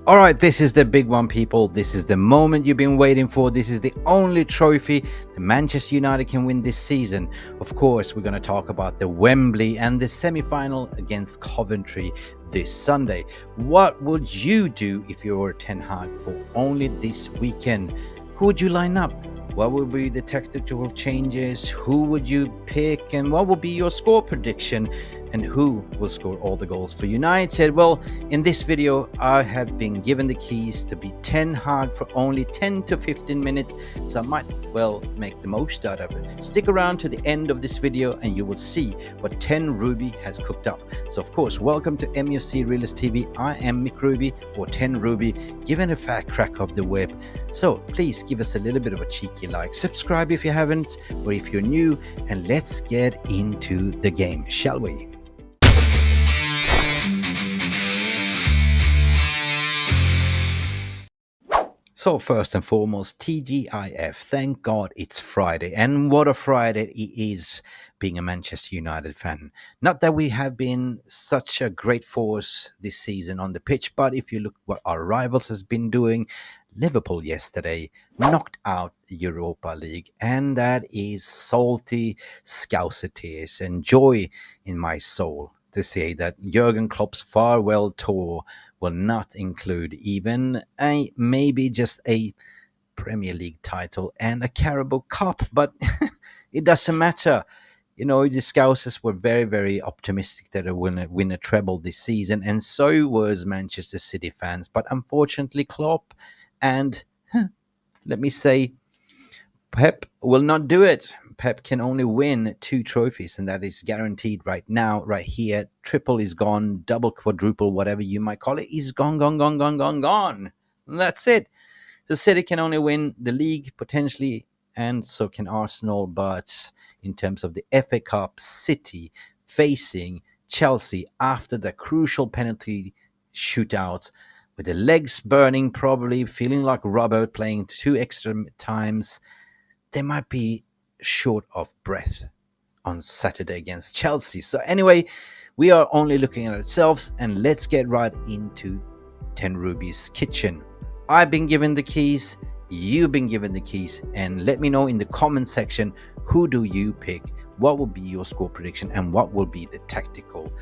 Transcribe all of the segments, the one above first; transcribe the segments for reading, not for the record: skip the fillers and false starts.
All right, this is the big one, people. This is the moment you've been waiting for. This is the only trophy that Manchester United can win this season. Of course, we're going to talk about the Wembley and the semi-final against Coventry this Sunday. What would you do if you were Ten Hag for only this weekend? Who would you line up? What would be the tactical changes? Who would you pick? And what would be your score prediction? And who will score all the goals for United? Well, in this video, I have been given the keys to be Ten Hag for only 10 to 15 minutes, so I might well make the most out of it. Stick around to the end of this video and you will see what Ten Ruby has cooked up. So of course, welcome to Mufc Realist TV. I am Mick Ruby, or Ten Ruby, giving a fair crack of the web. So please give us a little bit of a cheeky like, subscribe if you haven't, or if you're new, and let's get into the game, shall we? So first and foremost, TGIF, thank God it's Friday. And what a Friday it is being a Manchester United fan. Not that we have been such a great force this season on the pitch, but if you look what our rivals has been doing, Liverpool yesterday knocked out the Europa League, and that is salty Scouser tears and joy in my soul to say that Jurgen Klopp's farewell tour will not include even a maybe just a Premier League title and a Carabao Cup, but it doesn't matter. You know, the Scousers were very, very optimistic that they will win a treble this season, and so was Manchester City fans. But unfortunately, Klopp and let me say, Pep will not do it. Pep can only win 2 trophies, and that is guaranteed right now, right here. Triple is gone, double, quadruple, whatever you might call it, is gone, gone, gone, gone, gone, gone. And that's it. The City can only win the league potentially, and so can Arsenal. But in terms of the FA Cup, City facing Chelsea after the crucial penalty shootout, with the legs burning, probably feeling like rubber, playing 2 extra times, they might be short of breath on Saturday against Chelsea. So anyway, we are only looking at ourselves, and let's get right into Ten Ruby's kitchen. I've been given the keys, you've been given the keys, and let me know in the comment section, who do you pick? What will be your score prediction, and what will be the tactical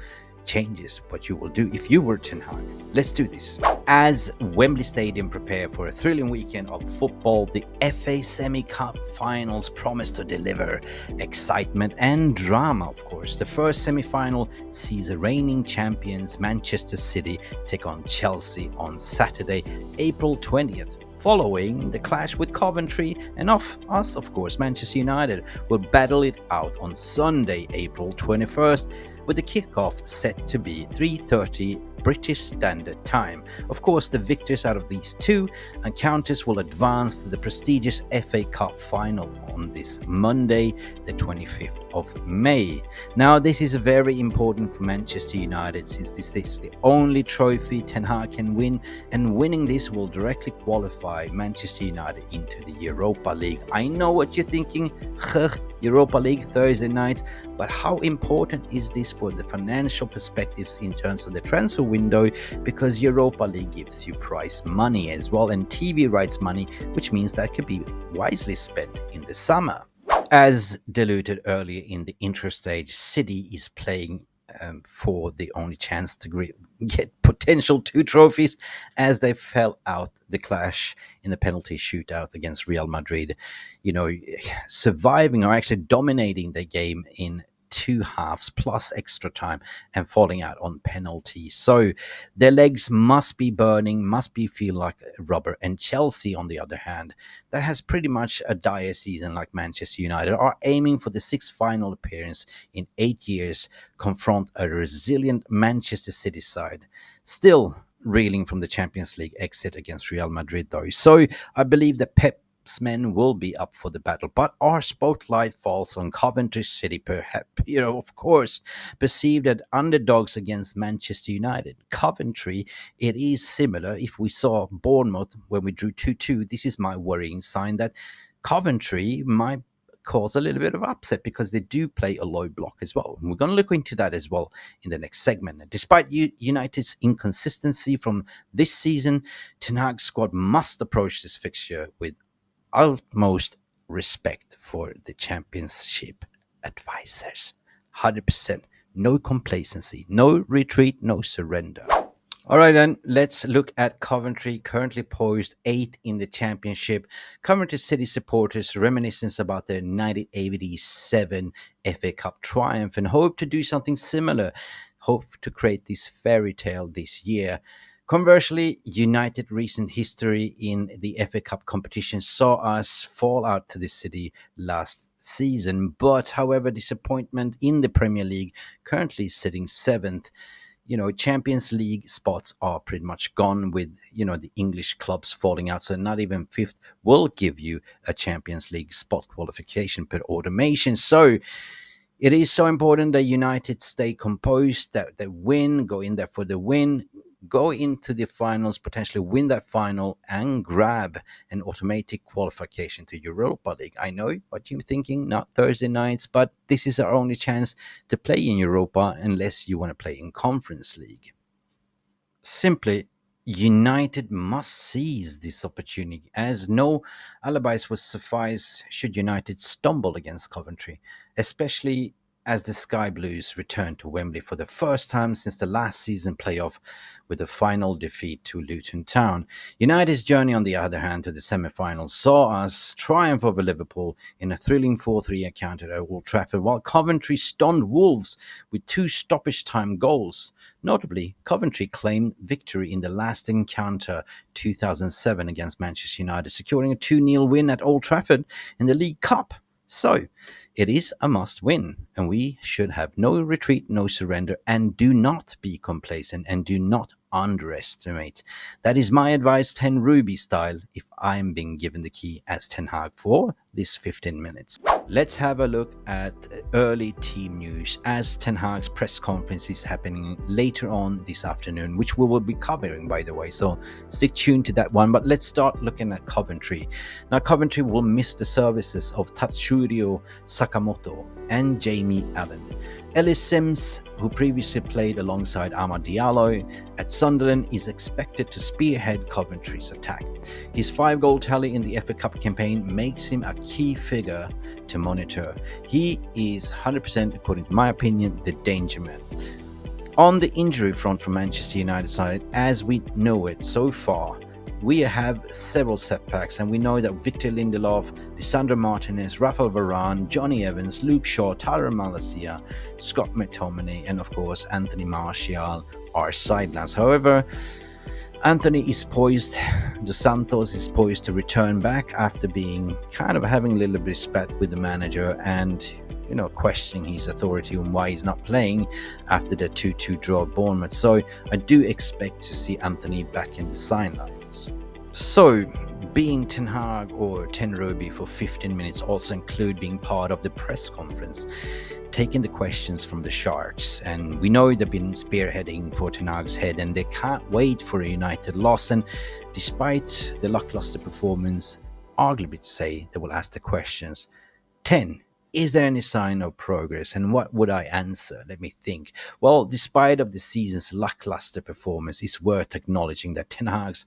changes what you will do if you were Ten Hag. Let's do this. As Wembley Stadium prepare for a thrilling weekend of football, the FA Semi-Cup finals promise to deliver excitement and drama, of course. The first semi-final sees the reigning champions Manchester City take on Chelsea on Saturday, April 20th. Following the clash with Coventry, and us, of course, Manchester United will battle it out on Sunday, April 21st, with the kickoff set to be 3:30 British Standard Time. Of course, the victors out of these 2 encounters will advance to the prestigious FA Cup final on this Monday, the 25th of May. Now, this is very important for Manchester United, since this is the only trophy Ten Hag can win, and winning this will directly qualify Manchester United into the Europa League. I know what you're thinking, Europa League Thursday night, but how important is this for the financial perspectives in terms of the transfer window? Because Europa League gives you prize money as well, and TV rights money, which means that could be wisely spent in the summer. As diluted earlier in the intro stage, City is playing for the only chance to get potential 2 trophies, as they fell out the clash in the penalty shootout against Real Madrid. You know, surviving or actually dominating the game in 2 halves plus extra time and falling out on penalties. So their legs must be burning, must be feel like rubber. And Chelsea, on the other hand, that has pretty much a dire season like Manchester United, are aiming for the 6th final appearance in 8 years, confront a resilient Manchester City side, still reeling from the Champions League exit against Real Madrid though. So I believe that Pep's men will be up for the battle, but our spotlight falls on Coventry City, perhaps, of course, perceived as underdogs against Manchester United. Coventry, it is similar. If we saw Bournemouth when we drew 2-2, this is my worrying sign that Coventry might cause a little bit of upset because they do play a low block as well. And we're going to look into that as well in the next segment. Despite United's inconsistency from this season, Ten Hag's squad must approach this fixture with utmost respect for the championship advisors. 100%. No complacency, no retreat, no surrender. All right, then let's look at Coventry, currently poised eighth in the championship. Coventry City supporters reminiscence about their 1987 FA Cup triumph and hope to do something similar, hope to create this fairy tale this year. Conversely, United recent history in the FA Cup competition saw us fall out to the city last season, but however, disappointment in the Premier League, currently sitting seventh. Champions League spots are pretty much gone with, the English clubs falling out. So not even fifth will give you a Champions League spot qualification per automation. So it is so important that United stay composed, that they win, go in there for the win, go into the finals, potentially win that final and grab an automatic qualification to Europa League. I know what you're thinking, not Thursday nights, but this is our only chance to play in Europa unless you want to play in Conference League. Simply, United must seize this opportunity, as no alibis will suffice should United stumble against Coventry, especially as the Sky Blues return to Wembley for the first time since the last season playoff with a final defeat to Luton Town. United's journey, on the other hand, to the semi-finals saw us triumph over Liverpool in a thrilling 4-3 encounter at Old Trafford, while Coventry stunned Wolves with 2 stoppage time goals. Notably, Coventry claimed victory in the last encounter 2007 against Manchester United, securing a 2-0 win at Old Trafford in the League Cup. So, it is a must win, and we should have no retreat, no surrender, and do not be complacent and do not underestimate. That is my advice, Ten Ruby style, if I am being given the key as Ten Hag for this 15 minutes. Let's have a look at early team news, as Ten Hag's press conference is happening later on this afternoon, which we will be covering, by the way, so stick tuned to that one. But let's start looking at Coventry. Now, Coventry will miss the services of Tatsurio Sakamoto and Jamie Allen. Ellis Sims, who previously played alongside Amad Diallo at Sunderland, is expected to spearhead Coventry's attack. His 5-goal tally in the FA Cup campaign makes him a key figure to monitor. He is 100%, according to my opinion, the danger man. On the injury front from Manchester United side, as we know it so far, we have several setbacks, and we know that Victor Lindelof, Lisandro Martinez, Rafael Varane, Johnny Evans, Luke Shaw, Tyler Malacia, Scott McTominay, and of course Anthony Martial are sidelines. However, Anthony is poised, Dos Santos is poised to return back after being kind of having a little bit of spat with the manager and questioning his authority on why he's not playing after the 2-2 draw at Bournemouth. So I do expect to see Anthony back in the sidelines. So being Ten Hag or Ten Ruby for 15 minutes also include being part of the press conference, taking the questions from the Sharks. And we know they've been spearheading for Ten Hag's head, and they can't wait for a United loss. And despite the lackluster performance, arguably to say they will ask the questions. 10. Is there any sign of progress? And what would I answer? Let me think. Well, despite of the season's lackluster performance, it's worth acknowledging that Ten Hag's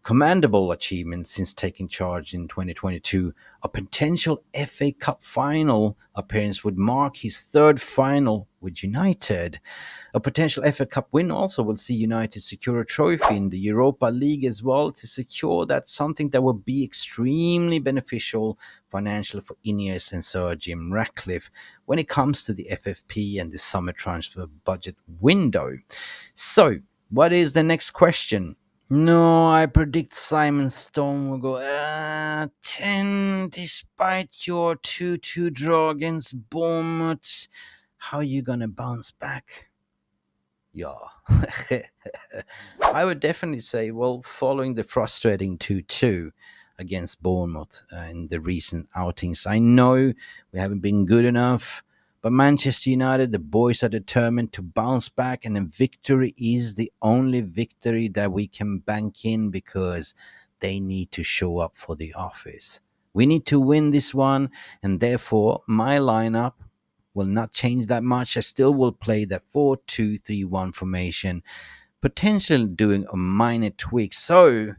commendable achievements since taking charge in 2022. A potential FA Cup final appearance would mark his 3rd final with United. A potential FA Cup win also will see United secure a trophy in the Europa League as well, to secure that, something that would be extremely beneficial financially for Ineos and Sir Jim Ratcliffe when it comes to the FFP and the summer transfer budget window. So, what is the next question? No, I predict Simon Stone will go 10 despite your 2-2 draw against Bournemouth. How are you going to bounce back? Yeah. I would definitely say, well, following the frustrating 2-2 against Bournemouth in the recent outings, I know we haven't been good enough. But Manchester United, the boys are determined to bounce back, and a victory is the only victory that we can bank in, because they need to show up for the office. We need to win this one, and therefore my lineup will not change that much. I still will play the 4-2-3-1 formation, potentially doing a minor tweak. So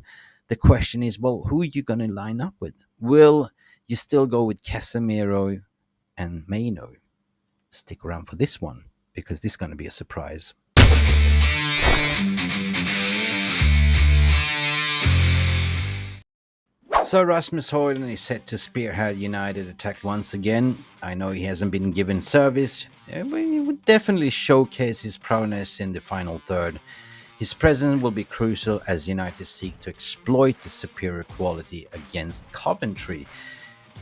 the question is, well, who are you going to line up with? Will you still go with Casemiro and Maino? Stick around for this one because this is going to be a surprise. So Rasmus Højlund is set to spearhead United attack once again. I know he hasn't been given service, but he would definitely showcase his prowess in the final third. His presence will be crucial as United seek to exploit the superior quality against Coventry.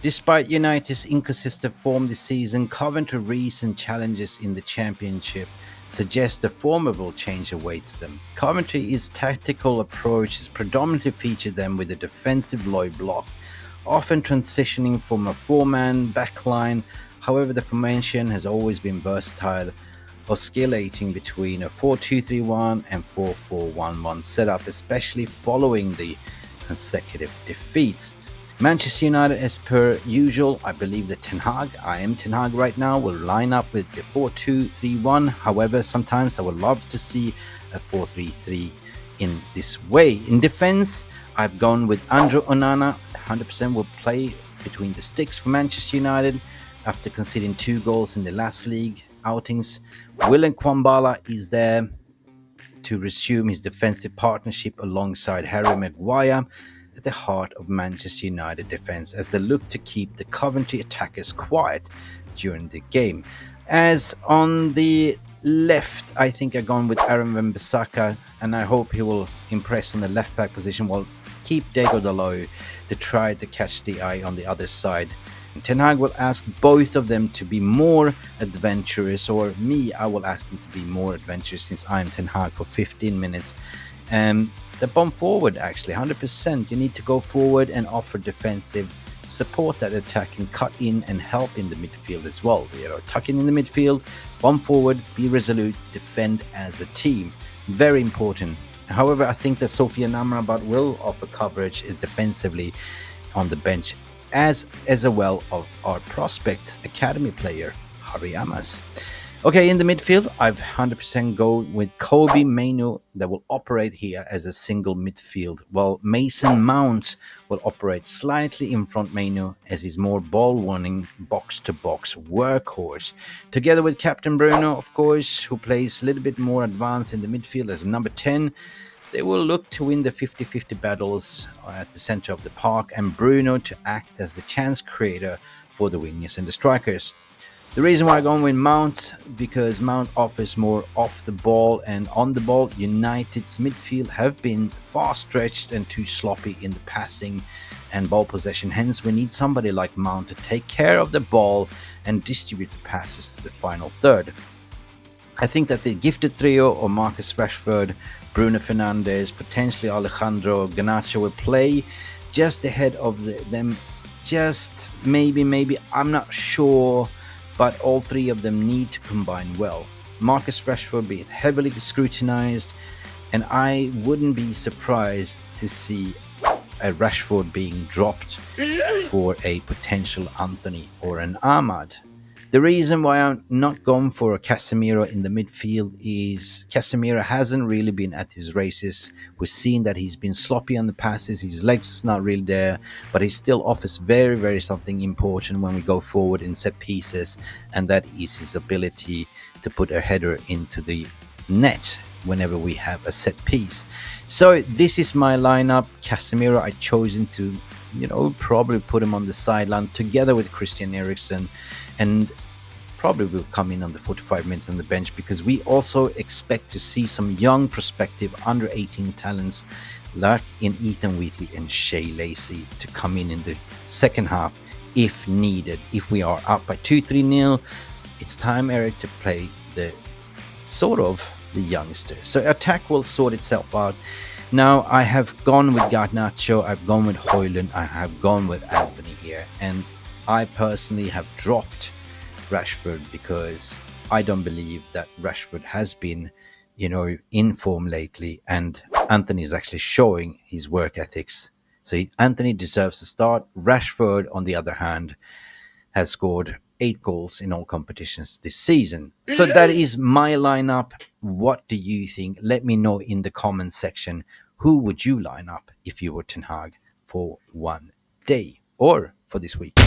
Despite United's inconsistent form this season, Coventry's recent challenges in the Championship suggest a formidable change awaits them. Coventry's tactical approach has predominantly featured them with a defensive low block, often transitioning from a four-man backline. However, the formation has always been versatile, oscillating between a 4-2-3-1 and 4-4-1-1 setup, especially following the consecutive defeats. Manchester United, as per usual, I believe that I am Ten Hag right now, will line up with the 4-2-3-1. However, sometimes I would love to see a 4-3-3 in this way. In defense, I've gone with Andrew Onana. 100% will play between the sticks for Manchester United after conceding 2 goals in the last league outings. William Kwambala is there to resume his defensive partnership alongside Harry Maguire at the heart of Manchester United defence as they look to keep the Coventry attackers quiet during the game. As on the left, I think I've gone with Aaron Wan-Bissaka, and I hope he will impress on the left back position while keep Diego Dalot to try to catch the eye on the other side. Ten Hag will ask both of them to be more adventurous, or me, I will ask them to be more adventurous since I'm Ten Hag for 15 minutes. The bomb forward, actually, 100%. You need to go forward and offer defensive support that attack and cut in and help in the midfield as well. Tuck in the midfield, bomb forward, be resolute, defend as a team. Very important. However, I think that Sofia Amrabat will offer coverage is defensively on the bench, as well of our prospect academy player Harry Amas. Okay, in the midfield, I've 100% go with Kobe Mainu that will operate here as a single midfield, while Mason Mount will operate slightly in front Mainu as his more ball-winning box-to-box workhorse. Together with Captain Bruno, of course, who plays a little bit more advanced in the midfield as number 10, they will look to win the 50-50 battles at the center of the park, and Bruno to act as the chance creator for the wingers and the strikers. The reason why I'm going with Mount, because Mount offers more off the ball and on the ball. United's midfield have been far stretched and too sloppy in the passing and ball possession. Hence, we need somebody like Mount to take care of the ball and distribute the passes to the final third. I think that the gifted trio of Marcus Rashford, Bruno Fernandes, potentially Alejandro Garnacho will play just ahead of them. Just maybe, I'm not sure, but all three of them need to combine well. Marcus Rashford being heavily scrutinized, and I wouldn't be surprised to see a Rashford being dropped for a potential Anthony or an Ahmad. The reason why I'm not going for a Casemiro in the midfield is Casemiro hasn't really been at his races. We've seen that he's been sloppy on the passes, his legs is not really there, but he still offers very something important when we go forward in set pieces, and that is his ability to put a header into the net whenever we have a set piece. So this is my lineup. Casemiro, I chosen to probably put him on the sideline together with Christian Eriksen, and probably will come in on the 45 minutes on the bench, because we also expect to see some young prospective under 18 talents like in Ethan Wheatley and Shea Lacey to come in the second half if needed. If we are up by 2-3-0, it's time, Eric, to play the youngsters. So attack will sort itself out. Now, I have gone with Garnacho, I've gone with Højlund, I have gone with Anthony here, and I personally have dropped Rashford because I don't believe that Rashford has been, in form lately, and Anthony is actually showing his work ethics So Anthony deserves a start. Rashford, on the other hand, has scored 8 goals in all competitions this season. So that is my lineup. What do you think? Let me know in the comments section. Who would you line up if you were Ten Hag for one day or for this week?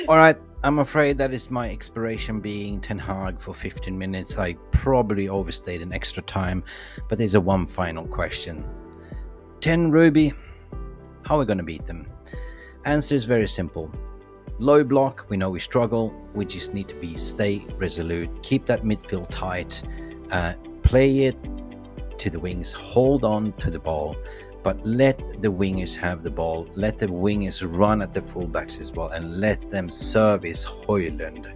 All right, I'm afraid that is my expiration being Ten Hag for 15 minutes. I probably overstayed an extra time, but there's a one final question. Ten Ruby, how are we going to beat them? Answer is very simple. Low block, we know we struggle. We just need to stay resolute, keep that midfield tight, play it to the wings, hold on to the ball, but let the wingers have the ball. Let the wingers run at the fullbacks as well, and let them service Højlund.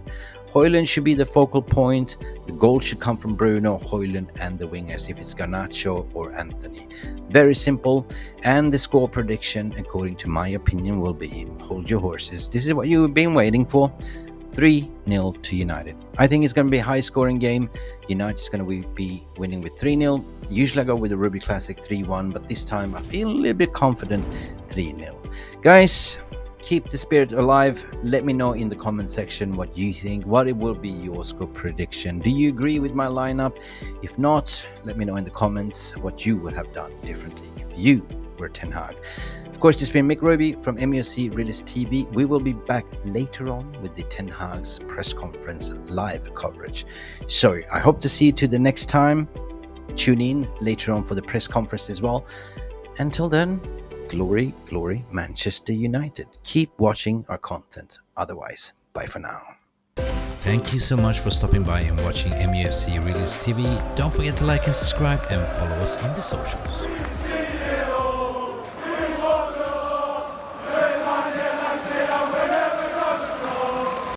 Højlund should be the focal point. The goal should come from Bruno, Højlund, and the wingers if it's Garnacho or Anthony. Very simple. And the score prediction, according to my opinion, will be, hold your horses. This is what you've been waiting for. 3-0 to United. I think it's going to be a high-scoring game. United's going to be winning with 3-0. Usually I go with the Ruby Classic 3-1, but this time I feel a little bit confident 3-0. Guys, keep the spirit alive. Let me know in the comment section what you think, what it will be your score prediction. Do you agree with my lineup? If not, let me know in the comments what you would have done differently if you were Ten Hag. Of course, this has been Mick Ruby from Mufc Realist TV. We will be back later on with the Ten Hag's press conference live coverage. So I hope to see you to the next time. Tune in later on for the press conference as well. Until then, glory, glory, Manchester United. Keep watching our content. Otherwise, bye for now. Thank you so much for stopping by and watching Mufc Realist TV. Don't forget to like and subscribe and follow us on the socials.